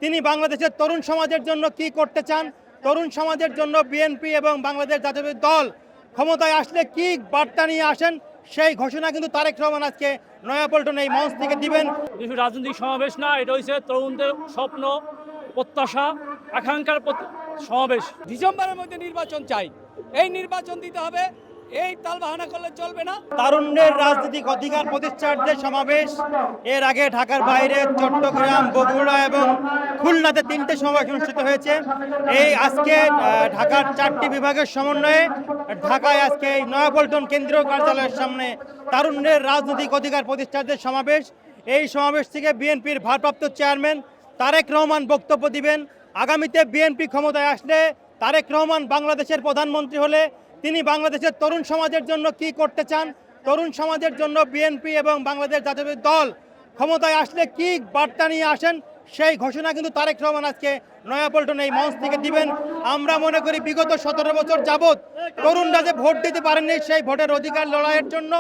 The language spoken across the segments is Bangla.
তিনি বাংলাদেশের তরুণ সমাজের জন্য কি করতে চান, তরুণ সমাজের জন্য বিএনপি এবং বাংলাদেশ জাতীয়তাবাদী দল ক্ষমতায় আসলে কি বার্তা নিয়ে আসেন, সেই ঘোষণা কিন্তু তারেক রহমান আজকে নয়াপল্টন এই মঞ্চ থেকে দিবেন। কিছু রাজনৈতিক সমাবেশ না, এটা হচ্ছে তরুণদের স্বপ্ন, প্রত্যাশা, আকাঙ্ক্ষার সমাবেশ। ডিসেম্বরের মধ্যে নির্বাচন চাই, এই নির্বাচন দিতে হবে, এই তালবাহানা করলে চলবে না। তারুণ্যের রাজনৈতিক অধিকার প্রতিষ্ঠার্থে সমাবেশ। এর আগে ঢাকার বাইরে চট্টগ্রাম, বগুড়া এবং খুলনাতে 3টে সমাবেশ অনুষ্ঠিত হয়েছে। এই আজকে ঢাকার 4টি বিভাগের সমন্বয়ে ঢাকায় আজকে এই নয়াপল্টন কেন্দ্রীয় কার্যালয়ের সামনে তারুণ্যের রাজনৈতিক অধিকার প্রতিষ্ঠার্থে সমাবেশ। এই সমাবেশ থেকে বিএনপির ভারপ্রাপ্ত চেয়ারম্যান তারেক রহমান বক্তব্য দিবেন। আগামীতে বিএনপি ক্ষমতায় আসলে তারেক রহমান বাংলাদেশের প্রধানমন্ত্রী হলে তিনি বাংলাদেশের তরুণ সমাজের জন্য কি করতে চান, তরুণ সমাজের জন্য বিএনপি এবং বাংলাদেশ জাতীয়তাবাদী দল ক্ষমতায় আসলে কি বার্তা নিয়ে আসেন, সেই ঘোষণা কিন্তু তারেক রহমান আজকে নয়াপল্টন এই মঞ্চ থেকে দিবেন। আমরা মনে করি বিগত 17 বছর যাবৎ তরুণরা যে ভোট দিতে পারেননি, সেই ভোটের অধিকার লড়াইয়ের জন্য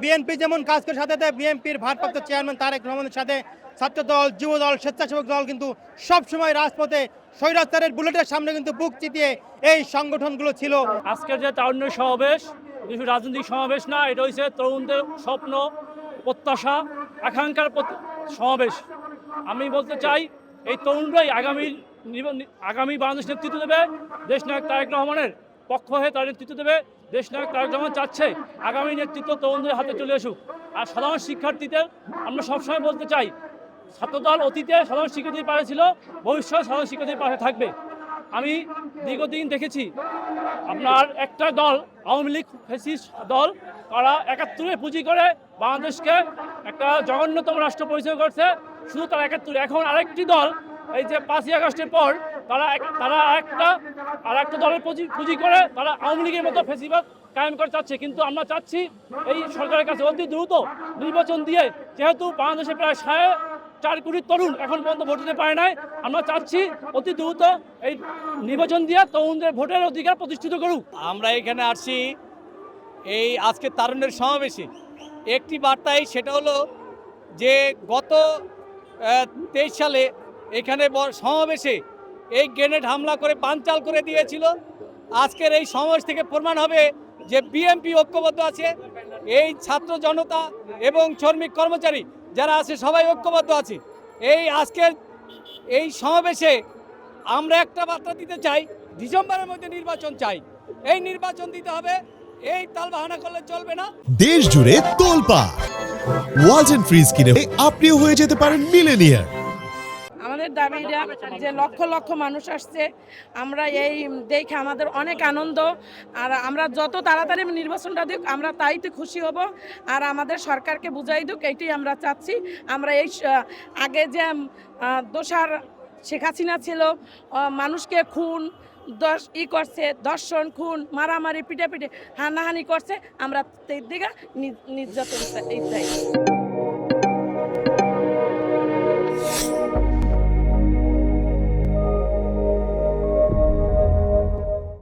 বিএনপি যেমন কাজ করে, সাথে বিএনপির ভারপ্রাপ্ত চেয়ারম্যান তারেক রহমানের সাথে ছাত্রদল, যুবদল, স্বেচ্ছাসেবক দল কিন্তু সবসময় রাজপথে স্বৈরাচারের বুলেটের সামনে কিন্তু বুক চিতিয়ে এই সংগঠনগুলো ছিল। আজকের যে তারুণ্যের সমাবেশ, কিছু রাজনৈতিক সমাবেশ না, এটা হচ্ছে তরুণদের স্বপ্ন, প্রত্যাশা, আকাঙ্ক্ষার সমাবেশ। আমি বলতে চাই, এই তরুণরাই আগামী বাংলাদেশ নেতৃত্ব দেবে। দেশনায়ক তারেক রহমানের পক্ষ হয়ে তার নেতৃত্ব দেবে। দেশনায়ক তারেক রহমান চাচ্ছে আগামী নেতৃত্ব তরুণদের হাতে চলে আসুক। আর সাধারণ শিক্ষার্থীদের আমরা সবসময় বলতে চাই, ছাত্রদল অতীতে সাধারণ শিক্ষার্থীর পাশে ছিল, ভবিষ্যৎ সাধারণ শিক্ষার্থীর পাশে থাকবে। আমি দীর্ঘদিন দেখেছি আপনার একটা দল, আওয়ামী লীগ ফ্যাসিস্ট দল, তারা 71-এ পুঁজি করে বাংলাদেশকে একটা জঘন্যতম রাষ্ট্র পরিচয় করছে। শুধু তারা 71, এখন আরেকটি দল, এই যে 5ই আগস্টের পর তারা একটা দলের পুঁজি করে তারা আওয়ামী লীগের মতো ফ্যাসিবাদ কায়েম করতে চাচ্ছে। কিন্তু আমরা চাচ্ছি এই সরকারের কাছে অতি দ্রুত নির্বাচন দিয়ে, যেহেতু বাংলাদেশে প্রায় 4.5 কোটি তরুণ এখন পর্যন্ত ভোট দিতে পারে নাই, আমরা চাচ্ছি অতি দ্রুত এই নির্বাচন দিয়ে তরুণদের ভোটের অধিকার প্রতিষ্ঠিত করুক। আমরা এখানে আসছি এই আজকে তারুণ্যের সমাবেশে একটি বার্তাই, সেটা হলো যে গত 23 সালে এখানে সমাবেশে এই গ্রেনেড হামলা করে পাঞ্চাল করে দিয়েছিল। আজকের এই সমাবেশ থেকে প্রমাণ হবে যে বিএনপি ঐক্যবদ্ধ আছে, এই ছাত্র জনতা এবং শ্রমিক কর্মচারী যারা আছে সবাই ঐক্যবদ্ধ আছে। এই আজকের এই সমাবেশে আমরা একটা বার্তা দিতে চাই, ডিসেম্বরের মধ্যে নির্বাচন চাই, এই নির্বাচন দিতে হবে, এই তালবাহানা করলে চলবে না। দেশ জুড়ে তোলপাড় ওয়ালটন ফ্রিজ কিনে আপনিও হয়ে যেতে পারেন মিলেনিয়ার। আমাদের দাবিটা যে লক্ষ লক্ষ মানুষ আসছে, আমরা এই দেখে আমাদের অনেক আনন্দ। আর আমরা যত তাড়াতাড়ি নির্বাচনটা দিক, আমরা তাইতে খুশি হব। আর আমাদের সরকারকে বুঝাই দিক, এইটাই আমরা চাচ্ছি। আমরা এই আগে যে দোষর শেখ হাসিনা ছিল, মানুষকে খুন করছে, ধর্ষণ, খুন, মারামারি, পিটাপিটি, হানাহানি করছে, আমরা দিকে নির্যাতন চাই।